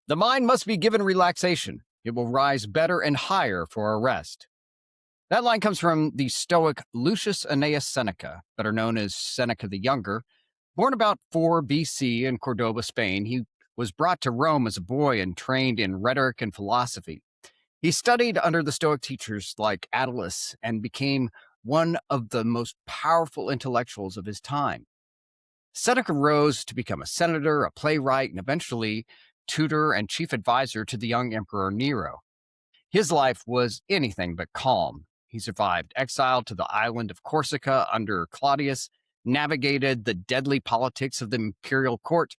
The mind must be given relaxation. It will rise better and higher for a rest. That line comes from the Stoic Lucius Annaeus Seneca, better known as Seneca the Younger. Born about 4 BC in Cordoba, Spain, he was brought to Rome as a boy and trained in rhetoric and philosophy. He studied under the Stoic teachers like Attalus and became one of the most powerful intellectuals of his time. Seneca rose to become a senator, a playwright, and eventually tutor and chief advisor to the young Emperor Nero. His life was anything but calm. He survived exile to the island of Corsica under Claudius, navigated the deadly politics of the imperial court,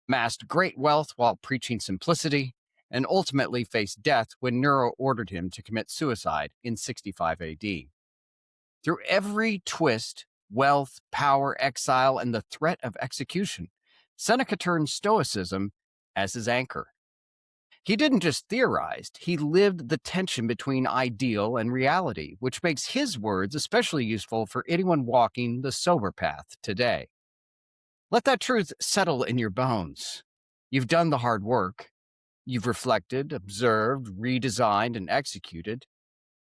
amassed great wealth while preaching simplicity, and ultimately faced death when Nero ordered him to commit suicide in 65 AD. Through every twist, wealth, power, exile, and the threat of execution, Seneca turned Stoicism as his anchor. He didn't just theorize, he lived the tension between ideal and reality, which makes his words especially useful for anyone walking the sober path today. Let that truth settle in your bones. You've done the hard work. You've reflected, observed, redesigned, and executed.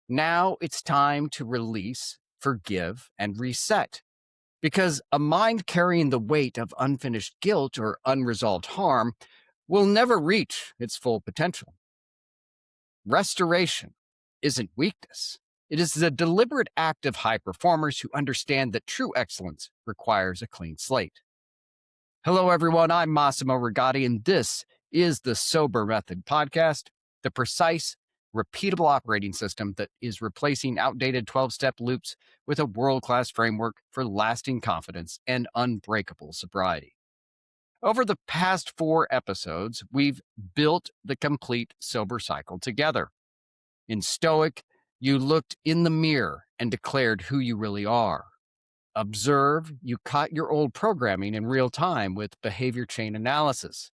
Now it's time to release, forgive, and reset. Because a mind carrying the weight of unfinished guilt or unresolved harm will never reach its full potential. Restoration isn't weakness. It is the deliberate act of high performers who understand that true excellence requires a clean slate. Hello, everyone. I'm Massimo Rigotti, and this is the S.O.B.E.R Method podcast, the precise, repeatable operating system that is replacing outdated 12-step loops with a world-class framework for lasting confidence and unbreakable sobriety. Over the past 4 episodes, we've built the complete sober cycle together. In Stoic, you looked in the mirror and declared who you really are. Observe, you caught your old programming in real time with behavior chain analysis.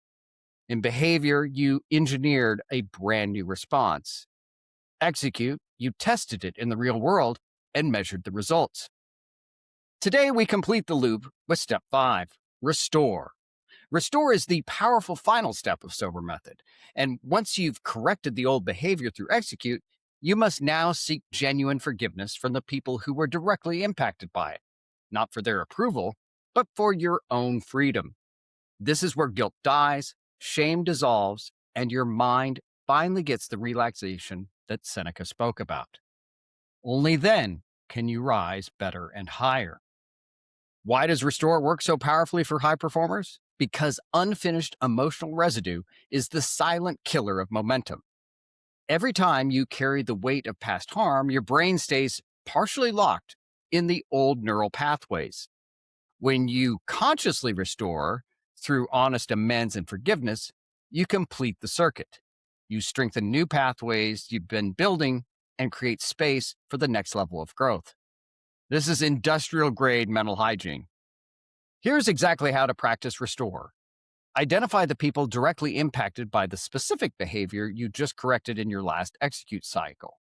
In behavior, you engineered a brand new response. Execute, you tested it in the real world and measured the results. Today, we complete the loop with step 5, restore. Restore is the powerful final step of sober method. And once you've corrected the old behavior through execute, you must now seek genuine forgiveness from the people who were directly impacted by it, not for their approval, but for your own freedom. This is where guilt dies, shame dissolves, and your mind finally gets the relaxation that Seneca spoke about. Only then can you rise better and higher. Why does restore work so powerfully for high performers? Because unfinished emotional residue is the silent killer of momentum. Every time you carry the weight of past harm, your brain stays partially locked in the old neural pathways. When you consciously restore through honest amends and forgiveness, you complete the circuit. You strengthen new pathways you've been building and create space for the next level of growth. This is industrial grade mental hygiene. Here's exactly how to practice restore. Identify the people directly impacted by the specific behavior you just corrected in your last execute cycle.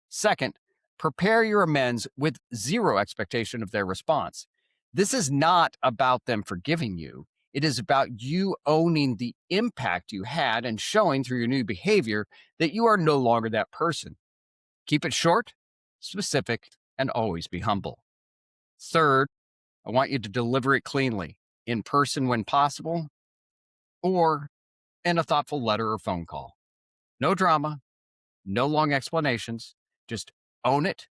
Second, prepare your amends with zero expectation of their response. This is not about them forgiving you. It is about you owning the impact you had and showing through your new behavior that you are no longer that person. Keep it short, specific, and always be humble. Third, I want you to deliver it cleanly, in person when possible, or in a thoughtful letter or phone call. No drama, no long explanations, just own it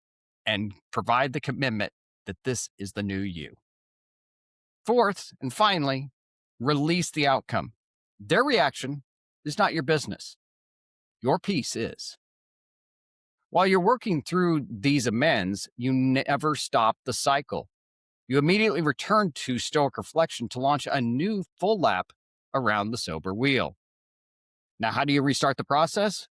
and provide the commitment that this is the new you. Fourth, and finally, release the outcome. Their reaction is not your business. Your peace is. While you're working through these amends, you never stop the cycle. You immediately return to Stoic reflection to launch a new full lap around the sober wheel. Now, how do you restart the process?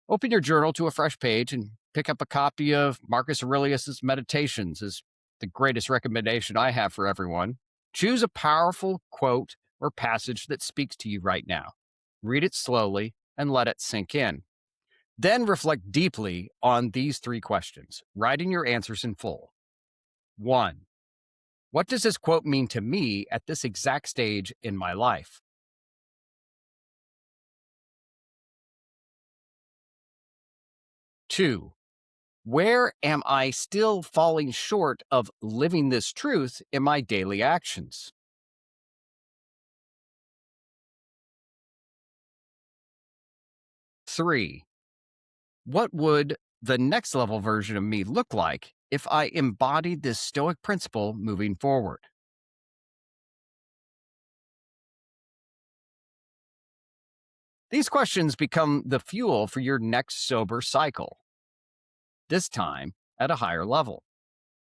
Open your journal to a fresh page and pick up a copy of Marcus Aurelius' Meditations, is the greatest recommendation I have for everyone. Choose a powerful quote or passage that speaks to you right now. Read it slowly and let it sink in. Then reflect deeply on these 3 questions, writing your answers in full. 1. What does this quote mean to me at this exact stage in my life? 2, where am I still falling short of living this truth in my daily actions? 3, what would the next level version of me look like if I embodied this Stoic principle moving forward? These questions become the fuel for your next sober cycle, this time at a higher level.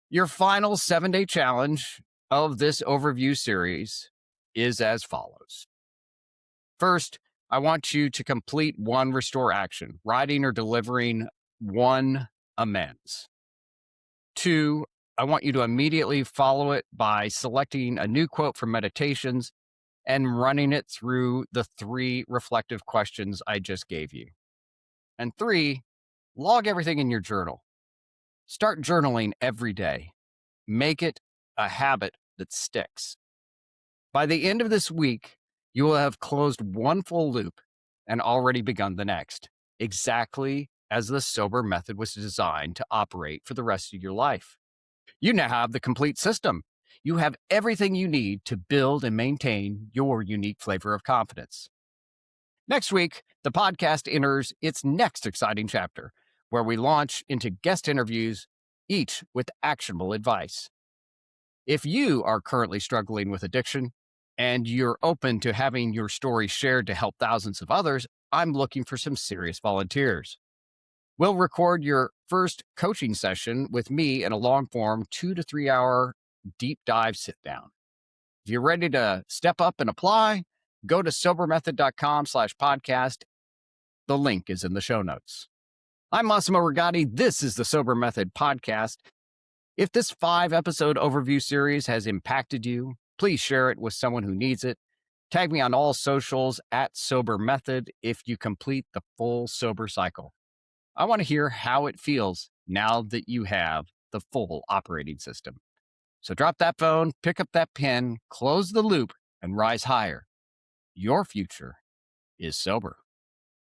Your final 7-day challenge of this overview series is as follows. First, I want you to complete one restore action, writing or delivering one amends. 2, I want you to immediately follow it by selecting a new quote from meditations and running it through the 3 reflective questions I just gave you. And 3, log everything in your journal. Start journaling every day. Make it a habit that sticks. By the end of this week, you will have closed one full loop and already begun the next, exactly as the sober method was designed to operate for the rest of your life. You now have the complete system. You have everything you need to build and maintain your unique flavor of confidence. Next week, the podcast enters its next exciting chapter, where we launch into guest interviews, each with actionable advice. If you are currently struggling with addiction and you're open to having your story shared to help thousands of others, I'm looking for some serious volunteers. We'll record your first coaching session with me in a long form 2 to 3 hour deep dive sit down. If you're ready to step up and apply, go to sobermethod.com/podcast. The link is in the show notes. I'm Massimo Rigotti. This is the Sober Method podcast. If this 5-episode overview series has impacted you, please share it with someone who needs it. Tag me on all socials at Sober Method if you complete the full sober cycle. I want to hear how it feels now that you have the full operating system. So drop that phone, pick up that pen, close the loop, and rise higher. Your future is sober.